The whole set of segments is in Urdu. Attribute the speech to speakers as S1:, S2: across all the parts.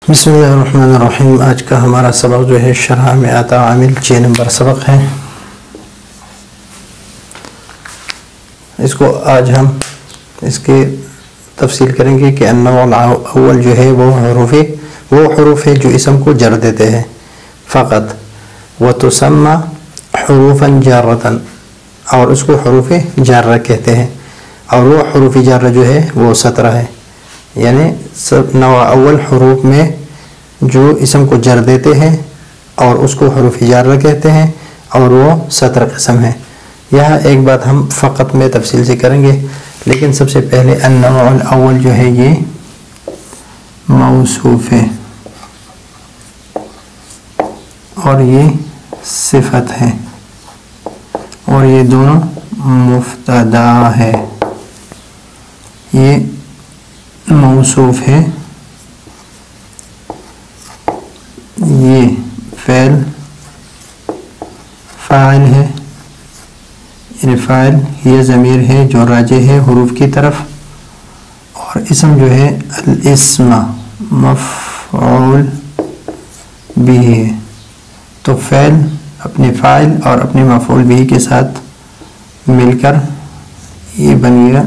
S1: بسم اللہ الرحمن الرحیم۔ آج کا ہمارا سبق جو ہے شرح میں آتا عامل 6 نمبر سبق ہے۔ اس کو آج ہم اس کے تفصیل کریں گے کہ النوع الاول جو ہے وہ حروف ہے جو اسم کو جر دیتے ہیں فقط، وتسمى حروفا جارة، اور اس کو حروف جارہ کہتے ہیں، اور وہ حروف جارہ جو ہے وہ 17 ہے، یعنی نوع اول حروف میں جو اسم کو جر دیتے ہیں اور اس کو حروف جارہ کہتے ہیں، اور وہ 17 قسم ہے۔ یہاں ایک بات ہم فقط میں تفصیل سے کریں گے، لیکن سب سے پہلے النوع الاول جو ہے یہ موصوف ہے اور یہ صفت ہے، اور یہ دونوں مبتدا ہے۔ یہ موصوف ہے، یہ فاعل ہے، یعنی فاعل یہ ضمیر ہے جو راجع ہے حروف کی طرف، اور اسم جو ہے الاسم مفعول بھی ہے، تو فعل اپنے فاعل اور اپنے مفعول بھی کے ساتھ مل کر یہ بن گیا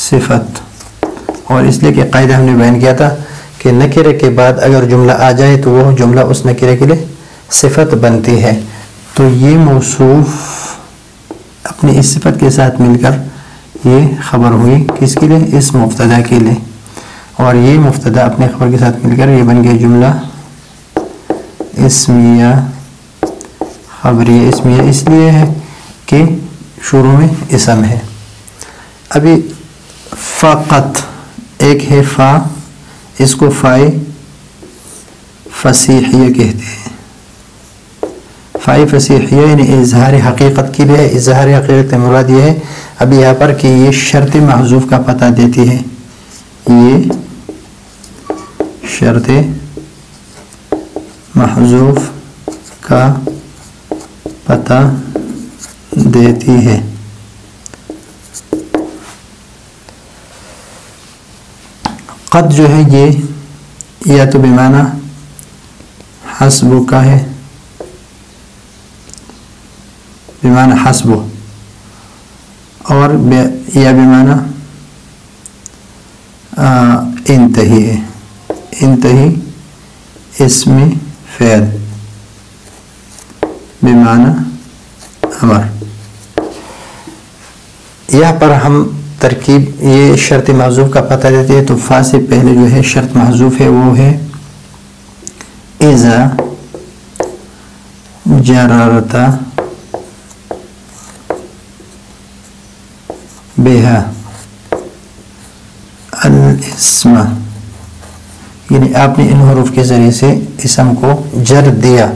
S1: صفت۔ اور اس لیے کہ قاعدہ ہم نے بیان کیا تھا کہ نکرے کے بعد اگر جملہ آ جائے تو وہ جملہ اس نکرے کے لیے صفت بنتی ہے، تو یہ موصوف اپنی اس صفت کے ساتھ مل کر یہ خبر ہوئی کس کے لیے؟ اس مبتدا کے لیے، اور یہ مبتدا اپنے خبر کے ساتھ مل کر یہ بن گیا جملہ اسمیہ خبریہ۔ اسمیہ اس لیے ہے کہ شروع میں اسم ہے۔ ابھی فقط ایک ہے فا، اس کو فائے فصیحیہ کہتے ہیں۔ فائے فصیحیہ یعنی اظہار حقیقت کے لیے، اظہار حقیقت مراد یہ ہے ابھی یہاں پر کہ یہ شرط محذوف کا پتہ دیتی ہے، یہ شرط محذوف کا پتہ دیتی ہے۔ قد جو ہے یہ یا تو بمعنی حسب کا ہے، بمعنی حسب، اور یا بمعنی انتہی ہے، انتہی اسم فعل بمعنی امر۔ یہاں پر ہم ترکیب یہ شرط محذوف کا پتہ دیتے ہیں، تو فا سے پہلے جو ہے شرط محذوف ہے وہ ہے اذا جررت بها الاسم، یعنی آپ نے ان حروف کے ذریعے سے اسم کو جر دیا،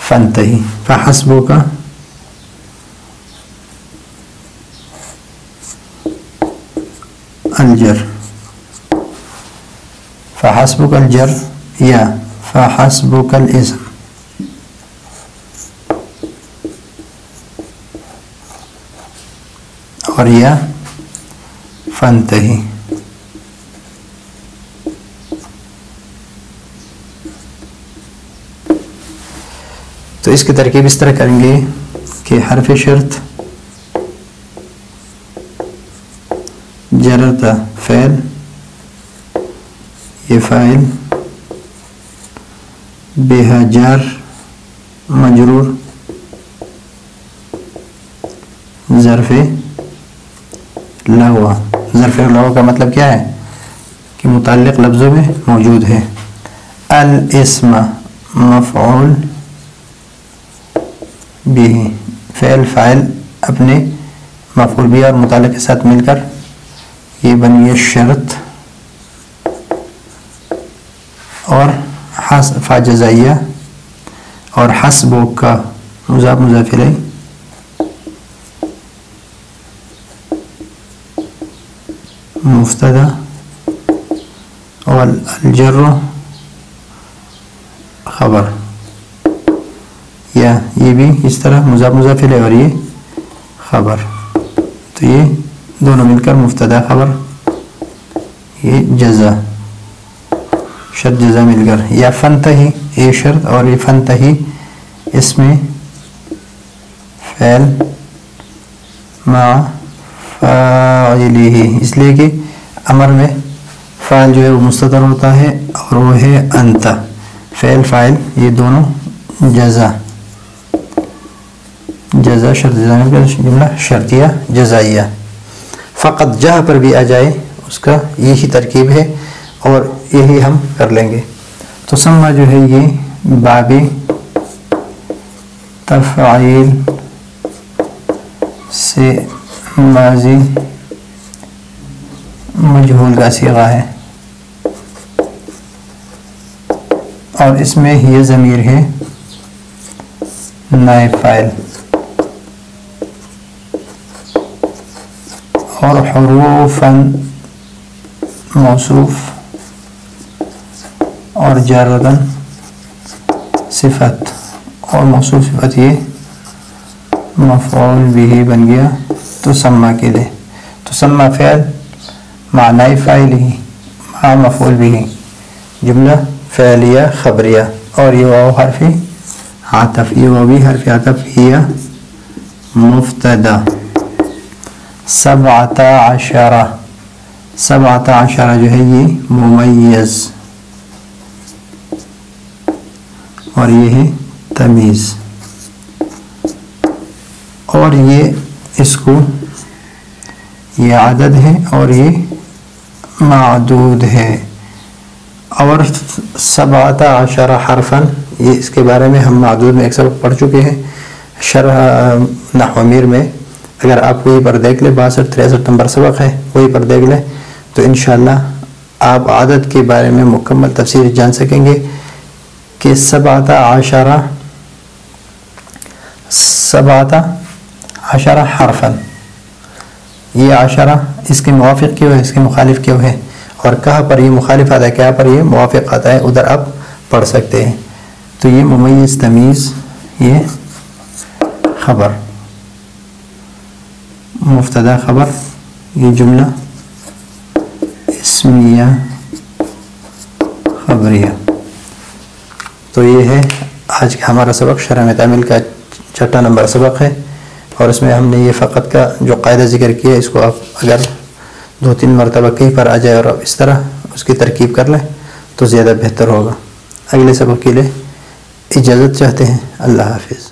S1: فانتہی فحسبک الجر، فحسبک الجر یا فحسبک الاسم۔ اور یا فانتہی۔ تو اس کی ترکیب اس طرح کریں گے کہ حرف شرط جررت فعل، یہ فاعل، بها جار مجرور، ظرف لغو۔ ظرف لغو کا مطلب کیا ہے کہ متعلق لفظوں میں موجود ہے۔ الاسم مفعول بھی، فعل فاعل اپنے مفعول بھی اور متعلق کے ساتھ مل کر یہ بنی شرط، اور فا جزائیہ، اور حسب کا مضاف مضاف الیہ، مبتدا، اور الجر خبر، یا یہ بھی اس طرح مضاف مضاف الیہ اور یہ خبر، تو یہ دونوں مل کر مبتدا خبر، یہ جزا۔ شرط جزا مل کر، یا فنتہی یہ شرط اور یہ فنتہی اس میں فعل مع فاعلہ، اس لیے کہ امر میں فاعل جو ہے وہ مستتر ہوتا ہے اور وہ ہے انت، فعل فاعل یہ دونوں جزا شرط جزا مل کر جملہ شرطیہ جزائیہ۔ فقط جہاں پر بھی آ جائے اس کا یہی ترکیب ہے اور یہی ہم کر لیں گے۔ تو سما جو ہے یہ باب تفعیل سے ماضی مجہول کا صیغہ ہے اور اس میں یہ ضمیر ہے نائب فاعل، اور حروفاً موصوف اور جارتاً صفت، اور موصوف صفت یہ مفعول بھی بن گیا تو سما کے لیے۔ تو سما فعل مع نائب فاعل ہی مع مفعول بھی، جملہ فعلیہ خبریہ، اور یہ واو حرف عطف، یہ واو بھی حرف عطف ہی مبتدا۔ سبعۃ عشرہ، سبعۃ عشرہ جو ہے یہ ممیز اور یہ ہے تمیز، اور یہ اس کو یہ عدد ہے اور یہ معدود ہے۔ اور سبعۃ عشرہ حرفاً یہ اس کے بارے میں ہم معدود میں ایک سبق پڑھ چکے ہیں شرح نحو امیر میں، اگر آپ وہی پر دیکھ لیں 62-63 نمبر سبق ہے، وہی پر دیکھ لیں تو انشاءاللہ آپ عدد کے بارے میں مکمل تفصیل جان سکیں گے کہ سبعۃ عشرہ حرفاً، یہ عشرہ اس کے موافق کیوں ہے، اس کے مخالف کیوں ہے، اور کہاں پر یہ مخالف آتا ہے کہاں پر یہ موافق آتا ہے، ادھر آپ پڑھ سکتے ہیں۔ تو یہ ممیز تمیز، یہ خبر مبتدا خبر، یہ جملہ اسمیہ خبریہ۔ تو یہ ہے آج کا ہمارا سبق، شرح تعمیل کا 6 نمبر سبق ہے، اور اس میں ہم نے یہ فقط کا جو قاعدہ ذکر کیا اس کو آپ اگر 2-3 مرتبہ کہیں پر آ جائے اور آپ اس طرح اس کی ترکیب کر لیں تو زیادہ بہتر ہوگا۔ اگلے سبق کے لیے اجازت چاہتے ہیں، اللہ حافظ۔